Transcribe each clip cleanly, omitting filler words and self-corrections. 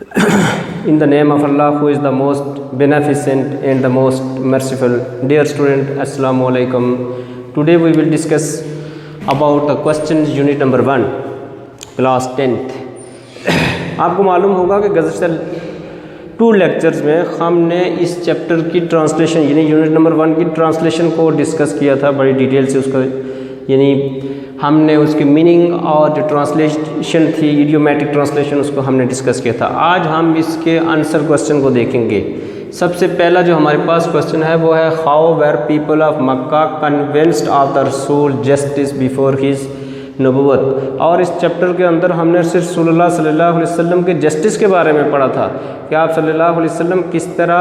In the name of Allah, who is the most beneficent and the most merciful. Dear student, Assalamu alaikum. Today we will discuss about the questions unit number 1, class 10th. आपको मालूम होगा कि गुज़श्ता 2 lectures में हमने इस chapter की translation यानी unit number 1 की ट्रांसलेशन को डिस्कस किया था बड़ी डिटेल से। उसका यानी हमने उसकी मीनिंग और जो ट्रांसलेशन थी इडियोमेटिक ट्रांसलेशन उसको हमने डिस्कस किया था। आज हम इसके आंसर क्वेश्चन को देखेंगे। सबसे पहला जो हमारे पास क्वेश्चन है वो है how where people of Mecca convinced of the रसूल जस्टिस बिफोर हिज नबूवत। और इस चैप्टर के अंदर हमने सिर्फ सल्लल्लाहु अलैहि वसल्लम के जस्टिस के बारे में पढ़ा था कि आप सल्लल्लाहु अलैहि वसल्लम किस तरह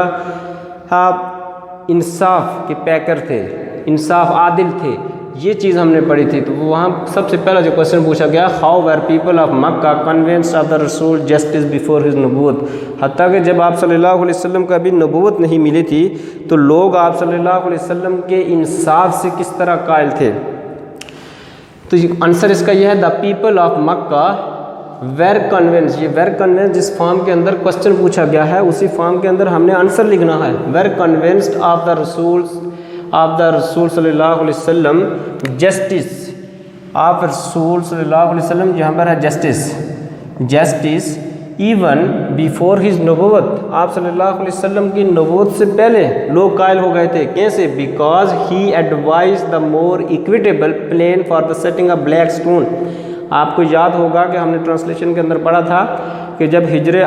आप इंसाफ के पैकर थे, इंसाफ आदिल थे, ये चीज़ हमने पढ़ी थी। तो वहाँ सबसे पहला जो क्वेश्चन पूछा गया how where people of Mecca convinced of the रसूल जस्टिस बिफोर हिज नबूवत। हत्ता कि जब आप सल्लल्लाहु अलैहि वसल्लम का भी नबूवत नहीं मिली थी तो लोग आप सल्लल्लाहु अलैहि वसल्लम के इंसाफ से किस तरह कायल थे। तो आंसर इसका यह है the people of Mecca were convince. ये वेर कन्विंस जिस फॉर्म के अंदर क्वेश्चन पूछा गया है उसी फॉर्म के अंदर हमने आंसर लिखना है। वेर कन्विंस्ड ऑफ द रसूल सल्लल्लाहु अलैहि वसल्लम जस्टिस ऑफ रसूल सल्लल्लाहु अलैहि वसल्लम, जहाँ पर है जस्टिस इवन बिफोर हिज नबूवत। आप सल्लल्लाहु अलैहि वसल्लम की नबूवत से पहले लोग कायल हो गए थे। कैसे? Because he advise the more equitable plan for the setting a black stone. आपको याद होगा कि हमने ट्रांसलेशन के अंदर पढ़ा था कि जब हिजरे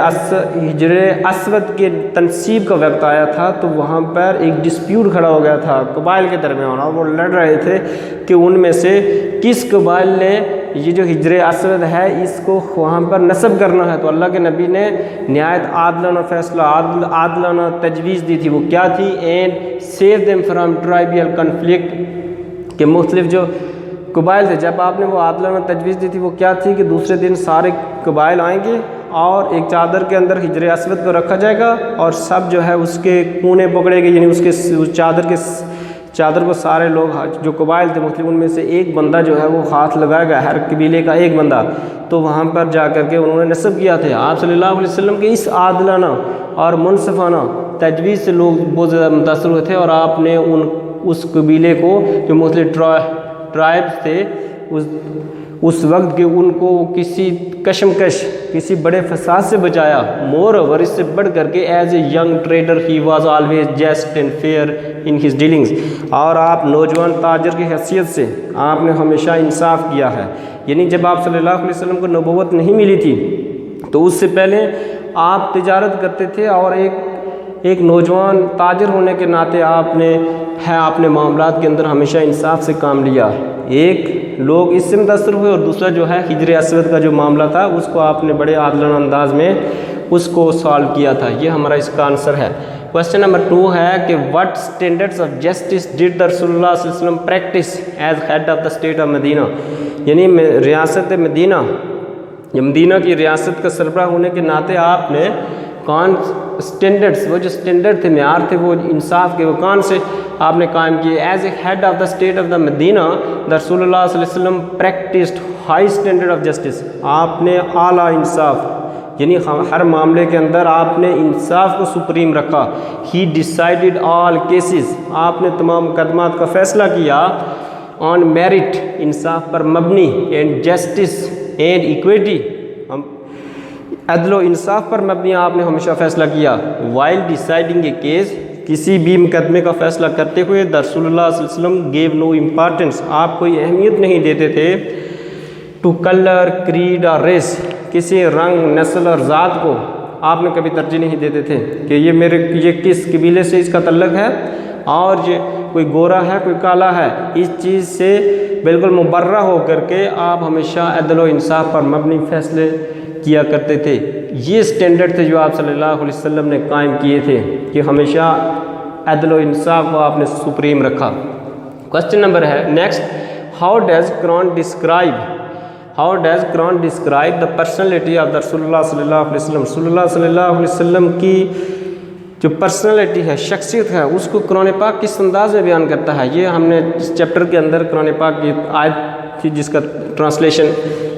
अस्वद के तनसीब का वक्त आया था तो वहाँ पर एक डिस्प्यूट खड़ा हो गया था कबाइल के दरमियान, और वो लड़ रहे थे कि उनमें से किस कबाइल ने ये जो हिजरे अस्वद है इसको वहाँ पर नस्ब करना है। तो अल्लाह के नबी ने निहायत आदलाना फैसला, आदलाना तजवीज़ दी थी। वो क्या थी? And save them from tribal conflict के मुख्तलिफ जो कबाइल थे। जब आपने वो आदलाना तजवीज़ दी थी वो क्या थी कि दूसरे दिन सारे कबाइल आएंगे और एक चादर के अंदर हिजरे अस्वद को रखा जाएगा और सब जो है उसके कोने पकड़ेंगे, यानी उसके उस चादर को सारे लोग जो कबाइल थे मुख्तलिफ उनमें से एक बंदा जो है वो हाथ लगाएगा, हर कबीले का एक बंदा। तो वहाँ पर जा कर के उन्होंने नस्ब किया था। आप सल्लल्लाहु अलैहि वसल्लम के इस आदलाना और मुनसफ़ाना तजवीज़ से लोग बहुत ज़्यादा मुतासर हुए थे और आपने उस कबीले को जो मुख्तलिफ ट्राइब्स थे उस वक्त के उनको किसी कशमकश किसी बड़े फसाद से बचाया। मोर ओवर इससे बढ़ करके as a young trader he was always just and fair in his dealings. और आप नौजवान ताजर की हैसियत से आपने हमेशा इंसाफ किया है। यानी जब आप सल्लल्लाहु अलैहि वसल्लम को नबूवत नहीं मिली थी तो उससे पहले आप तिजारत करते थे और एक नौजवान ताजर होने के नाते आपने मामलात के अंदर हमेशा इंसाफ से काम लिया। एक लोग इससे मुतासर हुए और दूसरा जो है हिजरे अस्वद का जो मामला था उसको आपने बड़े आदलाना अंदाज में उसको सॉल्व किया था। ये हमारा इसका आंसर है। क्वेश्चन नंबर 2 है कि what standards of justice did the रसूलुल्लाह सल्लल्लाहु अलैहि वसल्लम practise as head of the state of Medina. यानी रियासत मदीना, मदीना की रियासत का सरबराह होने के नाते आपने कौन स्टैंडर्ड्स, वो जो स्टैंडर्ड थे, मेयार थे, वो इंसाफ के वो कौन से आपने कायम किए। As a head of the state of the Medina the रसूलुल्लाह सल्लल्लाहु अलैहि वसल्लम practised high standard of justice. आपने आला इंसाफ यानी हर मामले के अंदर आपने इंसाफ को सुप्रीम रखा। ही डिसाइडेड ऑल केसेस, आपने तमाम मुकदमात का फैसला किया ऑन मेरिट, इंसाफ पर मबनी, एंड जस्टिस एंड इक्विटी, अदलो इंसाफ पर मबनी आपने हमेशा फैसला किया। वाइल डिसाइडिंग ए केस, किसी भी मुकदमे का फैसला करते हुए द रसूलुल्लाह सल्लल्लाहु अलैहि वसल्लम गेव नो इम्पॉर्टेंस, आप कोई अहमियत नहीं देते थे टू कलर, क्रीड और रेस, किसी रंग, नस्ल और ज़ात को आपने कभी तरजीह नहीं देते थे कि ये किस कबीले से इसका तल्लुक़ है और ये कोई गोरा है कोई काला है। इस चीज़ से बिल्कुल मुबर्रा हो करके आप हमेशा अदल व इंसाफ पर मबनी फैसले किया करते थे। ये स्टैंडर्ड थे जो आप सल्लल्लाहु अलैहि वसल्लम ने कायम किए थे कि हमेशा अदल व इंसाफ को आपने सुप्रीम रखा। क्वेश्चन नंबर है next, how does Quran describe the personality of the रसूलुल्लाह सल्लल्लाहु अलैहि वसल्लम। रसूलुल्लाह सल्लल्लाहु अलैहि वसल्लम की जो पर्सनैलिटी है, शख्सियत है, उसको कुरान पाक किस अंदाज में बयान करता है। ये हमने इस चैप्टर के अंदर कुरान पाक की आयत थी जिसका ट्रांसलेशन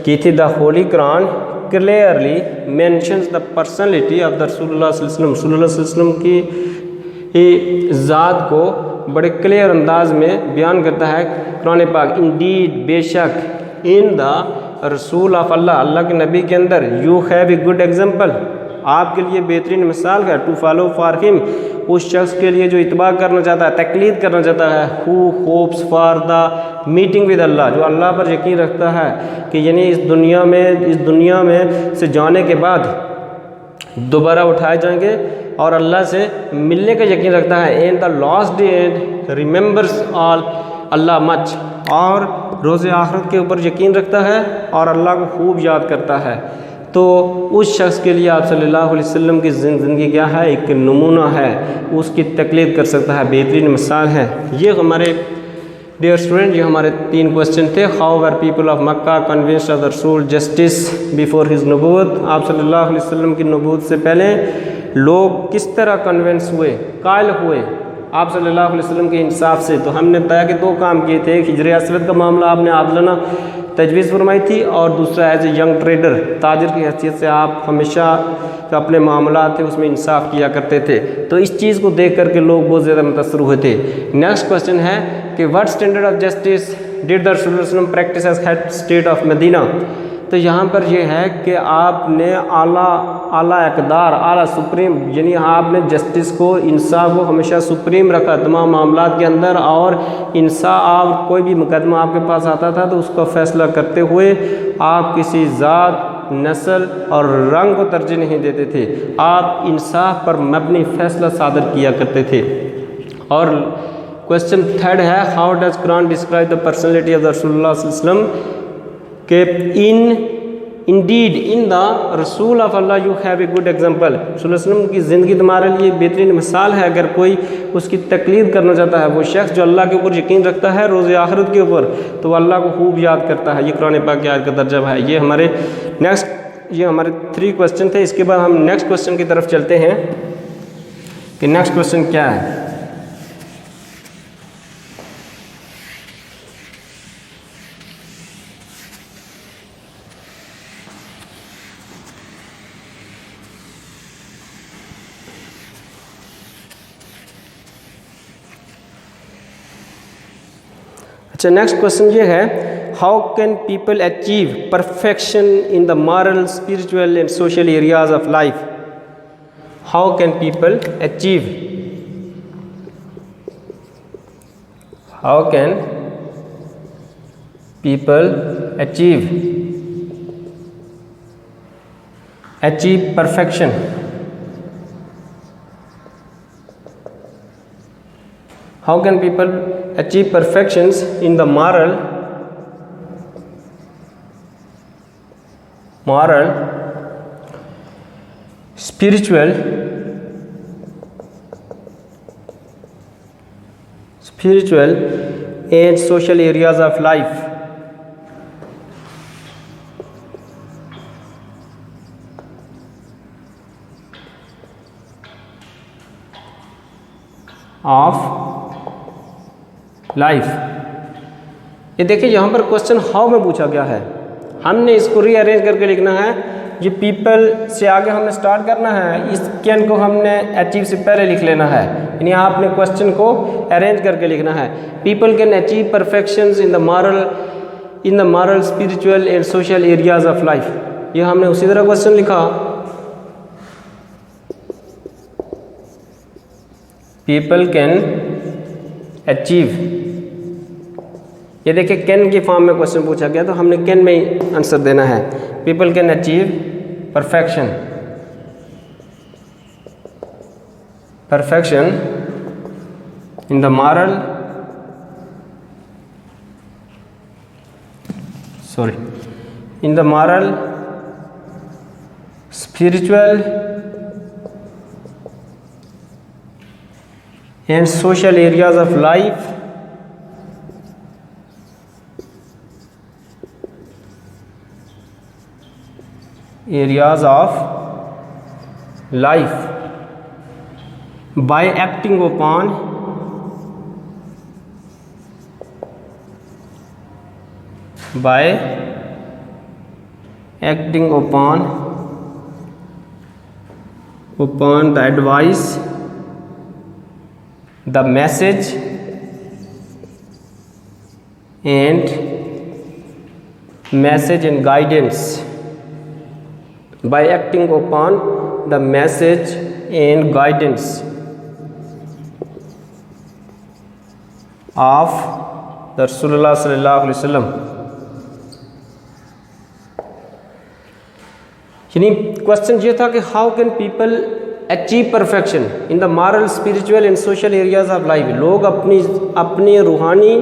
की थी, the Holi Quran clearly mentions the personality of the Rasulullah sallallahu alaihi wasallam की ज़ात को बड़े क्लियर अंदाज में बयान करता है कुरान पाक। इंडीड बेशक, इन द रसूल ऑफ अल्लाह, अल्लाह के नबी के अंदर, you have a good example, आपके लिए बेहतरीन मिसाल है, टू फॉलो फॉर हिम, उस शख्स के लिए जो इत्बा करना चाहता है, तकलीद करना चाहता है, who hopes for the meeting with Allah, जो अल्लाह पर यकीन रखता है कि यानी इस दुनिया में से जाने के बाद दोबारा उठाए जाएंगे और अल्लाह से मिलने का यकीन रखता है। In the last day and remembers all Allah much, और रोज़े आखिरत के ऊपर यकीन रखता है और अल्लाह को खूब याद करता है। तो उस शख्स के लिए आप सल्लल्लाहु अलैहि वसल्लम की ज़िंदगी क्या है, एक नमूना है, उसकी तकलीद कर सकता है, बेहतरीन मिसाल है। ये हमारे डियर स्टूडेंट, ये हमारे 3 क्वेश्चन थे। How were people of Mecca convinced of the रसूल जस्टिस बिफोर हिज नबूवत, आप सल्लल्लाहु अलैहि वसल्लम की नबूवत से पहले लोग किस तरह कन्विंस हुए, कायल हुए आप सल्लल्लाहु अलैहि वसल्लम के इंसाफ से। तो हमने बताया कि 2 काम किए थे, एक हिजर असवद का मामला आपने आदलना तजवीज़ फरमाई थी, और दूसरा एज ए यंग ट्रेडर, ताजिर की हैसियत से आप हमेशा जो अपने मामला थे उसमें इंसाफ किया करते थे। तो इस चीज़ को देख करके लोग बहुत ज़्यादा मुतासर हुए थे। नेक्स्ट क्वेश्चन है कि what standard of justice did the रसूल वसल्लम practise as head state of Medina. तो यहाँ पर यह है कि आपने आला इक़दार, आला सुप्रीम, यानी आपने जस्टिस को, इंसाफ को हमेशा सुप्रीम रखा तमाम मामलात के अंदर, और इंसाफ, कोई भी मुकदमा आपके पास आता था तो उसका फ़ैसला करते हुए आप किसी ज़ात, नस्ल और रंग को तरजीह नहीं देते थे, आप इंसाफ पर मबनी फ़ैसला सादर किया करते थे। और क्वेश्चन 3 है, how does Quran describe the personality of the रसूलुल्लाह सल्लल्लाहु अलैहि वसल्लम, के इंडीड इन द रसूल of Allah you have a good example, रसूल वसल्लम की ज़िंदगी तुम्हारे लिए बेहतरीन मिसाल है। अगर कोई उसकी तकलीद करना चाहता है, वो शख्स जो अल्लाह के ऊपर यकीन रखता है, रोज़े आखिरत के ऊपर, तो वह अल्लाह को खूब याद करता है। ये कुरान पाक की आयत का तर्जुमा है। ये हमारे 3 क्वेश्चन थे। इसके बाद हम नेक्स्ट क्वेश्चन की तरफ चलते हैं कि नेक्स्ट क्वेश्चन क्या है। अच्छा, नेक्स्ट क्वेश्चन ये है, how can people achieve perfection in the moral, spiritual and social areas of life. How can people achieve, how can people achieve perfection, how can people achieve perfections in the moral, spiritual and social areas of life? ये देखिए, यहाँ पर question how में पूछा गया है, हमने इसको रीअरेंज करके लिखना है। ये पीपल से आगे हमने स्टार्ट करना है, इस कैन को हमने अचीव से पहले लिख लेना है, यानी आपने क्वेश्चन को अरेंज करके लिखना है। People can achieve perfections in the moral, spiritual and social areas of life. ये हमने उसी तरह क्वेश्चन लिखा, पीपल कैन अचीव। ये देखिए, कैन की फॉर्म में क्वेश्चन पूछा गया, तो हमने कैन में ही आंसर देना है। People can achieve perfection in the moral, in the moral, spiritual and social areas of life, by acting upon acting upon the advice, the message and guidance. By acting upon the message and guidance of the Rasulullah sallallahu alaihi wasallam. यानी question ये था कि how can people achieve perfection in the moral, spiritual and social areas of life. लोग अपनी रूहानी,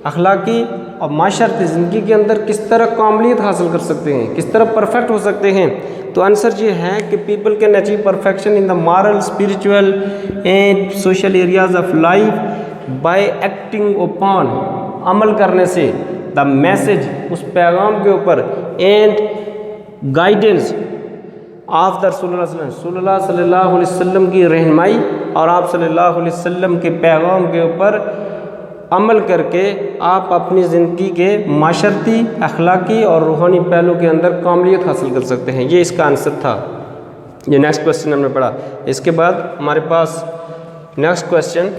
अखलाकी और माशरती ज़िंदगी के अंदर किस तरह कामलियत हासिल कर सकते हैं, किस तरह परफेक्ट हो सकते हैं. तो आंसर ये है कि people can achieve perfection in the moral, spiritual and social areas of life by acting upon, अमल करने से, द मैसेज, उस पैगाम के ऊपर, एंड गाइडेंस ऑफ द रसूलुल्लाह सल्लल्लाहु अलैहि वसल्लम की रहनुमाई और आप सल्लल्लाहु अलैहि वसल्लम के पैगाम के ऊपर अमल करके आप अपनी ज़िंदगी के माशरती, अखलाकी और रूहानी पहलू के अंदर कामलियत हासिल कर सकते हैं. ये इसका आंसर था. ये नेक्स्ट क्वेश्चन हमने पढ़ा. इसके बाद हमारे पास नेक्स्ट क्वेश्चन,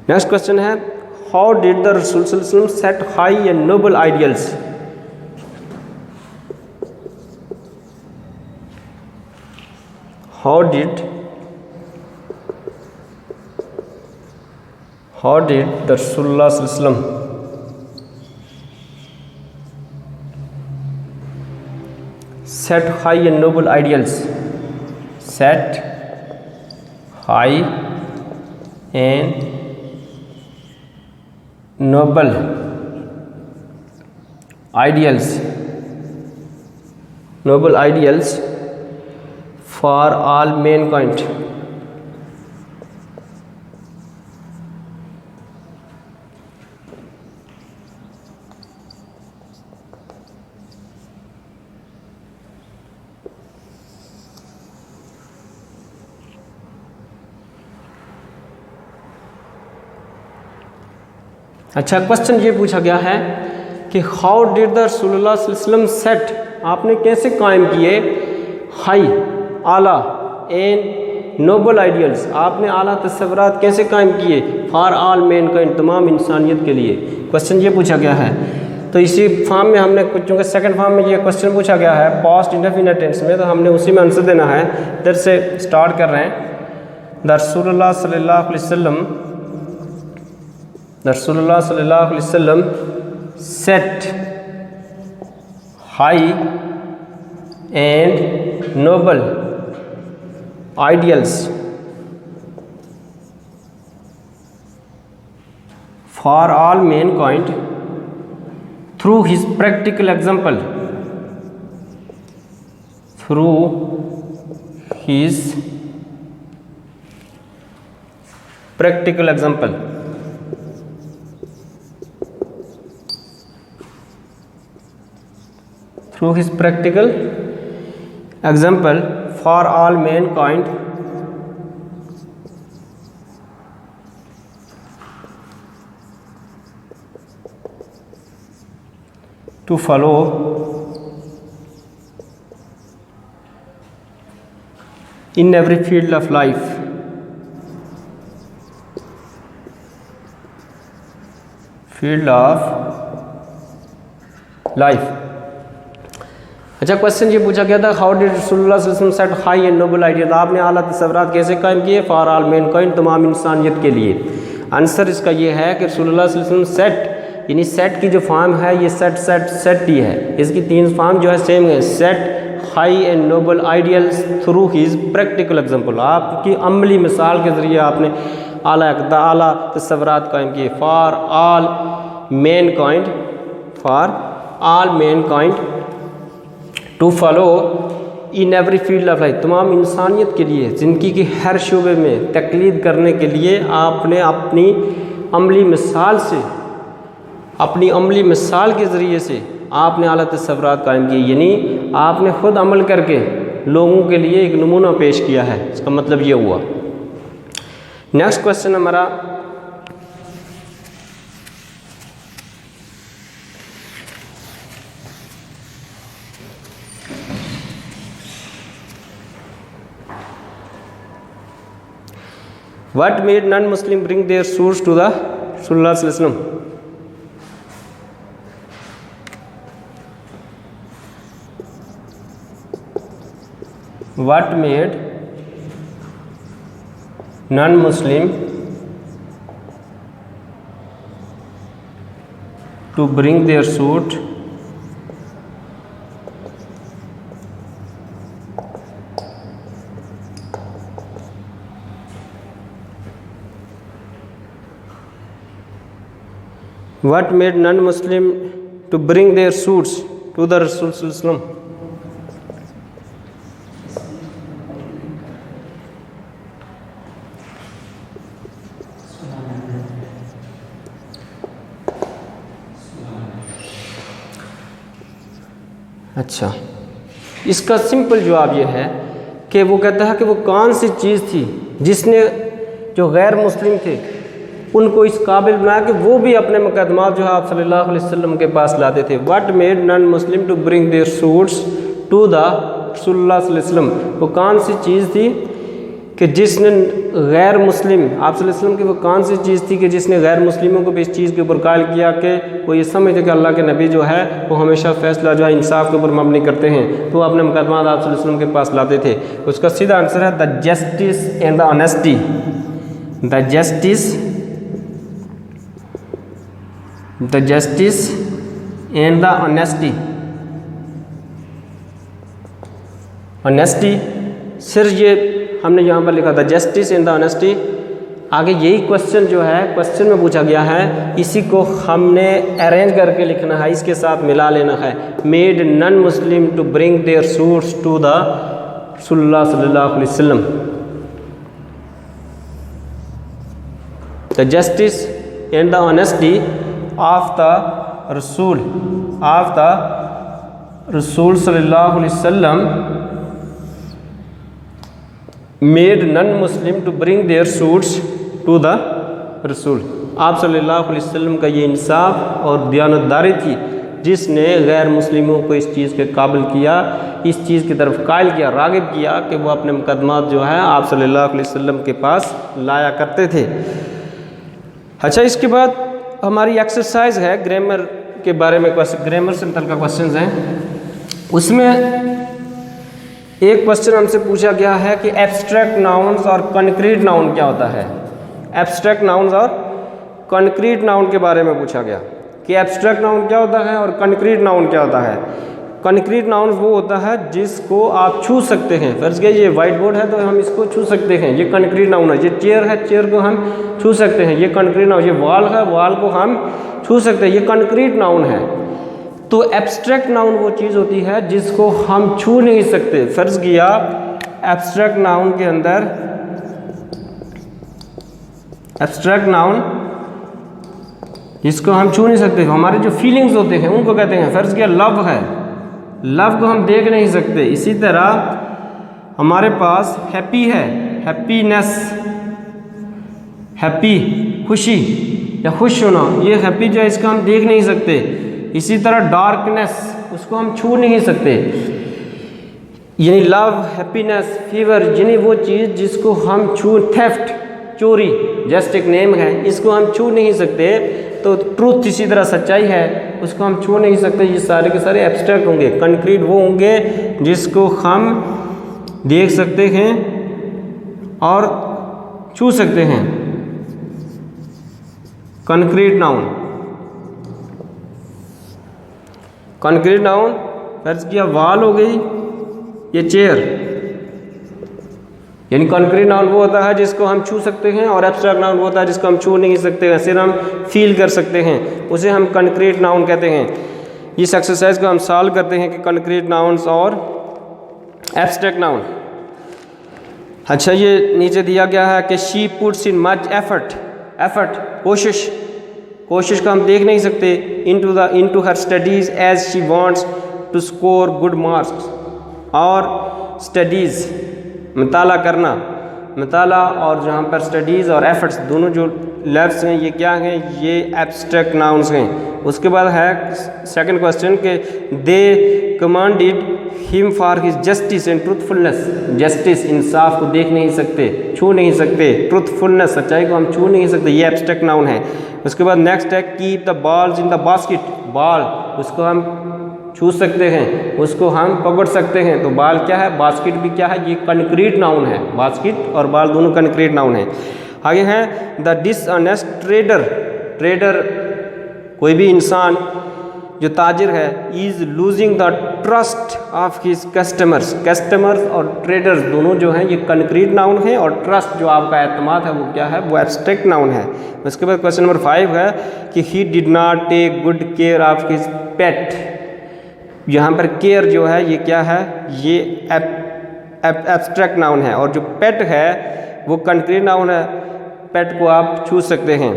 नेक्स्ट क्वेश्चन है हाउ डिड द रसूल सल्लल्लाहु अलैहि वसल्लम set high and noble ideals. How did the रसूलुल्लाह सल्लल्लाहु अलैहि वसल्लम set high and noble ideals, set high and noble ideals for all mankind. अच्छा, क्वेश्चन ये पूछा गया है कि हाउ डिड द रसूलुल्लाह सल्लल्लाहु अलैहि वसल्लम सेट, आपने कैसे कायम किए हाई, आला, एंड नोबल आइडियल्स, आपने आला तस्वुरात कैसे कायम किए फॉर ऑल मैनकाइंड, तमाम इंसानियत के लिए. क्वेश्चन ये पूछा गया है. तो इसी फॉर्म में हमने कुछ, चूँकि सेकंड फॉर्म में ये क्वेश्चन पूछा गया है पास्ट इंडेफिनिट टेंस में, तो हमने उसी में आंसर देना है. इधर से स्टार्ट कर रहे हैं. द रसूलुल्लाह सल्लल्लाहु अलैहि वसल्लम, the Rasulullah sallallahu alaihi wasallam set high and noble ideals for all mankind through his practical example, through his practical example. Through his practical example for all mankind to follow in every field of life. Field of life. अच्छा, question ये पूछा गया था how did रसूलुल्लाह सल्लल्लाहु अलैहि वसल्लम set high and noble ideal, आपने आला तस्वुरात कैसे कायम किए फॉर ऑल मैनकाइंड, तमाम इंसानियत के लिए. आंसर इसका ये है कि रसूलुल्लाह सल्लल्लाहु अलैहि वसल्लम सेट, यानी सेट की जो फॉर्म है ये सेट ही है. इसकी तीन फॉर्म जो है सेम है. Set high and noble ideals through his practical example, आपकी अमली मिसाल के ज़रिए आपने आला तस्वुरात कायम किए for all mankind to follow in every field of life, तमाम इंसानियत के लिए ज़िंदगी के हर शोबे में तकलीद करने के लिए आपने अपनी अमली मिसाल से अपनी अमली मिसाल के ज़रिए से आपने आला तसव्वुरात कायम किए, यानी आपने ख़ुद अमल करके लोगों के लिए एक नमूना पेश किया है। इसका मतलब ये हुआ। नेक्स्ट क्वेश्चन हमारा What made non-Muslim bring their swords to the Rasulullah sallallahu alaihi wasallam? What made non-Muslim to bring their sword What made non-Muslim to bring their swords to the Rasul sallallahu alaihi wasallam? अच्छा, इसका simple जवाब ये है कि वो कहता है कि वो कौन सी चीज़ थी जिसने जो गैर मुस्लिम थे उनको इस काबिल बनाया कि वो भी अपने मुकदमात जो है आप सल्लल्लाहु अलैहि वसल्लम के पास लाते थे। What made non Muslim to bring their suits to the रसूलुल्लाह सल्लल्लाहु अलैहि वसल्लम, वो कौन सी चीज़ थी कि जिसने गैर मुस्लिम आप सल्लल्लाहु अलैहि वसल्लम की वो कौन सी चीज़ थी कि जिसने गैर मुस्लिमों को भी इस चीज़ के ऊपर कायल किया कि वो ये समझते कि अल्लाह के नबी जो है वो हमेशा फ़ैसला जो है इंसाफ के ऊपर मबनी करते हैं, तो वो अपने मुकदमात आप सल्लल्लाहु अलैहि वसल्लम के पास लाते थे। उसका सीधा आंसर है the justice and the honesty. The justice and the honesty. Honesty सिर्फ ये हमने यहाँ पर लिखा था जस्टिस एंड द ऑनेस्टी। आगे यही क्वेश्चन जो है क्वेश्चन में पूछा गया है, इसी को हमने अरेंज करके लिखना है, इसके साथ मिला लेना है। Made non Muslim to bring their suits to the रसूलुल्लाह सल्लल्लाहु अलैहि वसल्लम। The justice and the honesty of the रसूल सल्लल्लाहु अलैहि वसल्लम made non Muslim to bring their suits to the रसूल। आप सल्लल्लाहु अलैहि वसल्लम का ये इंसाफ और दयानतदारी थी जिसने गैर मुस्लिमों को इस चीज़ के काबिल किया, इस चीज़ की तरफ कायल किया, रागिब किया कि वो अपने मुकदमात जो है आप सल्लल्लाहु अलैहि वसल्लम के पास लाया करते थे। अच्छा, इसके बाद हमारी एक्सरसाइज है ग्रामर के बारे में, ग्रामर से मुतल्लिक़ क्वेश्चंस हैं। उसमें एक क्वेश्चन हमसे पूछा गया है कि एब्स्ट्रैक्ट नाउन्स और कॉन्क्रीट नाउन क्या होता है। एब्स्ट्रैक्ट नाउन्स और कॉन्क्रीट नाउन के बारे में पूछा गया कि एब्स्ट्रैक्ट नाउन क्या होता है और कॉन्क्रीट नाउन क्या होता है। कॉन्क्रीट नाउन वो होता है जिसको आप छू सकते हैं। फर्ज के ये वाइट बोर्ड है तो हम इसको छू सकते हैं, ये कॉन्क्रीट नाउन है। ये चेयर है, चेयर को हम छू सकते हैं, ये कॉन्क्रीट नाउन। ये वॉल है, वॉल को हम छू सकते हैं, ये कॉन्क्रीट नाउन है। तो एब्स्ट्रैक्ट नाउन वो चीज़ होती है जिसको हम छू नहीं सकते। फर्ज किया एब्स्ट्रैक्ट नाउन के अंदर, एब्स्ट्रैक्ट नाउन जिसको हम छू नहीं सकते, हमारे जो फीलिंग्स होते हैं उनको कहते हैं। फर्ज किया लव है, लव को हम देख नहीं सकते। इसी तरह हमारे पास हैप्पी है, हैप्पीनेस, हैप्पी खुशी या खुश होना, ये हैप्पी जो है इसका हम देख नहीं सकते। इसी तरह डार्कनेस, उसको हम छू नहीं सकते। यानी लव, हैप्पीनेस, फीवर, यानी वो चीज़ जिसको हम छू, थेफ्ट चोरी जस्ट एक नेम है, इसको हम छू नहीं सकते। तो ट्रूथ इसी तरह सच्चाई है, उसको हम छू नहीं सकते। ये सारे के सारे एब्स्ट्रैक्ट होंगे। कंक्रीट वो होंगे जिसको हम देख सकते हैं और छू सकते हैं। कंक्रीट नाउन, कंक्रीट नाउन फर्ज किया वॉल हो गई, ये चेयर। यानी कंक्रीट नाउन वो होता है जिसको हम छू सकते हैं और एब्स्ट्रैक्ट नाउन वो होता है जिसको हम छू नहीं सकते हैं, सिर्फ हम फील कर सकते हैं, उसे हम कंक्रीट नाउन कहते हैं। इस एक्सरसाइज को हम सॉल्व करते हैं कि कंक्रीट नाउन्स और एब्स्ट्रैक्ट नाउन। अच्छा, ये नीचे दिया गया है कि she puts in much effort, effort कोशिश, कोशिश को हम देख नहीं सकते। Into her studies as she wants to score good marks. और स्टडीज़ मुताला करना, मुताला और जहाँ पर स्टडीज़ और एफर्ट्स दोनों जो लेफ्ट्स हैं ये क्या हैं, ये एब्स्ट्रैक्ट नाउन्स हैं। उसके बाद है सेकंड क्वेश्चन के they commanded him for his justice and truthfulness. Justice, इंसाफ को देख नहीं सकते, छू नहीं सकते। ट्रूथफुलनेस, सच्चाई को हम छू नहीं सकते, ये एब्स्ट्रैक्ट नाउन है। उसके बाद नेक्स्ट है keep the balls in the basket. Ball, उसको हम छू सकते हैं, उसको हम पकड़ सकते हैं, तो बाल क्या है, बास्केट भी क्या है, ये कंक्रीट नाउन है। बास्केट और बाल दोनों कंक्रीट नाउन है। आगे है द डिसऑनेस्ट ट्रेडर। ट्रेडर कोई भी इंसान जो ताजिर है, is losing the trust of his customers. Customers और ट्रेडर्स दोनों जो हैं ये कंक्रीट नाउन है, और ट्रस्ट जो आपका एतमाद है वो क्या है, वो एब्स्ट्रैक्ट नाउन है। उसके बाद क्वेश्चन नंबर 5 है कि he did not take good care of his pet. यहाँ पर केयर जो है ये क्या है, ये एब्स्ट्रैक्ट नाउन है, और जो पेट है वो कंक्रीट नाउन है। पेट को आप छू सकते हैं।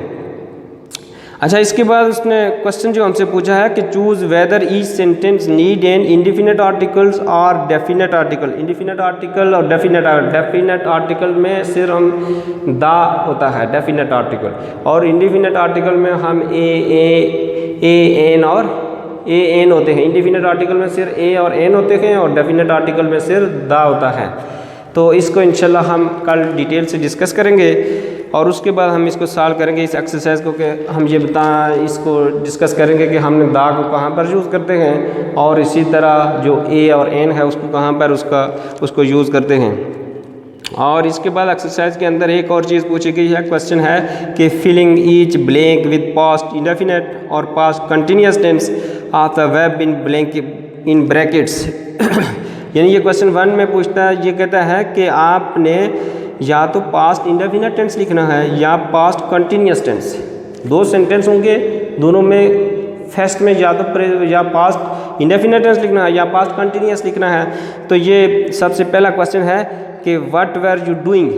अच्छा, इसके बाद उसने क्वेश्चन जो हमसे पूछा है कि choose whether each sentence need an indefinite articles और डेफिनेट आर्टिकल। इंडिफिनिट आर्टिकल और डेफिनेट आर्टिकल में सिर्फ हम दा होता है डेफिनेट आर्टिकल, और इंडिफिनिट आर्टिकल में हम ए एन और ए एन होते हैं। इंडिफिनिट आर्टिकल में सिर्फ ए और एन होते हैं, और डेफिनेट आर्टिकल में सिर्फ दा होता है। तो इसको इंशाल्लाह हम कल डिटेल से डिस्कस करेंगे, और उसके बाद हम इसको सॉल्व करेंगे इस एक्सरसाइज को, कि हम ये इसको डिस्कस करेंगे कि हमने दा को कहाँ पर यूज़ करते हैं, और इसी तरह जो ए और एन है उसको कहाँ पर उसको यूज़ करते हैं। और इसके बाद एक्सरसाइज के अंदर एक और चीज़ पूछी गई है, क्वेश्चन है कि filling each blank with past indefinite और past continuous tense of the verb in blank in brackets. यानी ये क्वेश्चन 1 में पूछता है, ये कहता है कि आपने या तो पास्ट इंडेफिनिट टेंस लिखना है या पास्ट कंटिन्यूअस टेंस। दो सेंटेंस होंगे, दोनों में फर्स्ट में या पास्ट इंडेफिनिट टेंस लिखना है या पास्ट कंटिन्यूअस लिखना है। तो ये सबसे पहला क्वेश्चन है कि what were you doing,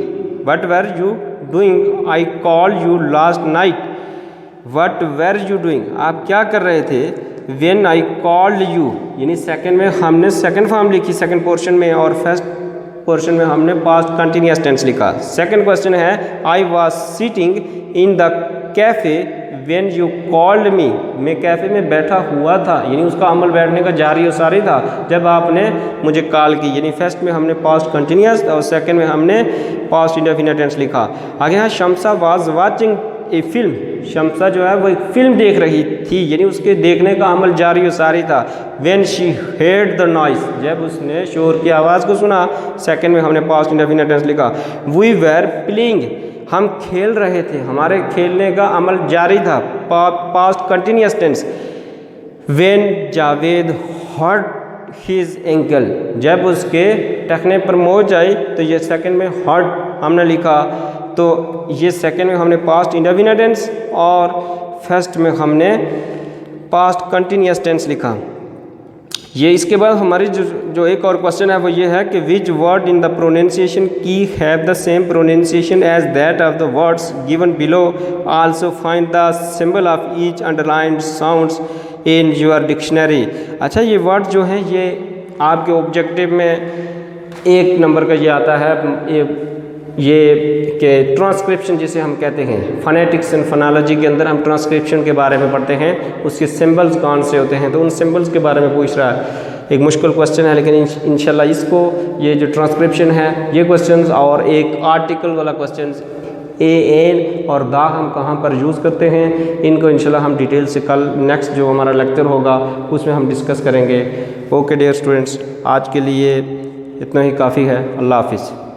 what were you doing, I call you last night. What were you doing, आप क्या कर रहे थे। व्हेन आई कॉल्ड यू, यानी सेकंड में हमने सेकंड फॉर्म लिखी सेकंड पोर्शन में, और फर्स्ट पोर्शन में हमने पास्ट कंटिन्यूअस टेंस लिखा। सेकंड क्वेश्चन है I was sitting in the cafe when you called me. मैं कैफ़े में बैठा हुआ था, यानी उसका अमल बैठने का जारी और सारी था जब आपने मुझे कॉल की। यानी फर्स्ट में हमने पास्ट कंटिन्यूअस और सेकंड में हमने पास्ट इंडेफिनिट टेंस लिखा। आगे है Shamsa was watching A film. Shamsa जो है वो एक फिल्म देख रही थी, यानी उसके देखने का अमल जारी और सारी था। व्हेन शी हेard द नॉइस, जब उसने शोर की आवाज़ को सुना। सेकंड में हमने पास्ट इंडेफिनिट टेंस लिखा। वी वर प्लेइंग, हम खेल रहे थे, हमारे खेलने का अमल जारी था, past continuous tense. When Javed hurt his ankle, जब उसके टखने पर मोच आई, तो ये सेकंड में हर्ट हमने लिखा। तो ये सेकंड में हमने पास्ट इंडेफिनिट टेंस और फर्स्ट में हमने पास्ट कंटिन्यूअस टेंस लिखा। ये इसके बाद हमारी जो एक और क्वेश्चन है वो ये है कि which word in the pronunciation key have the same pronunciation as that of the words given below. Also find the symbol of each underlined sounds in your dictionary. अच्छा, ये वर्ड जो हैं ये आपके ऑब्जेक्टिव में 1 नंबर का ये आता है, ये कि ट्रांसक्रिप्शन जिसे हम कहते हैं, फोनेटिक्स एंड फोनोलॉजी के अंदर हम ट्रांसक्रिप्शन के बारे में पढ़ते हैं, उसके सिंबल्स कौन से होते हैं, तो उन सिंबल्स के बारे में पूछ रहा है। एक मुश्किल क्वेश्चन है, लेकिन इंशाल्लाह इसको ये जो ट्रांसक्रिप्शन है ये क्वेश्चंस और एक आर्टिकल वाला क्वेश्चन ए एन और दा हम कहाँ पर यूज़ करते हैं, इनको इंशाल्लाह हम डिटेल से कल नेक्स्ट जो हमारा लेक्चर होगा उसमें हम डिस्कस करेंगे। ओके डियर स्टूडेंट्स, आज के लिए इतना ही काफ़ी है। अल्लाह हाफिज़।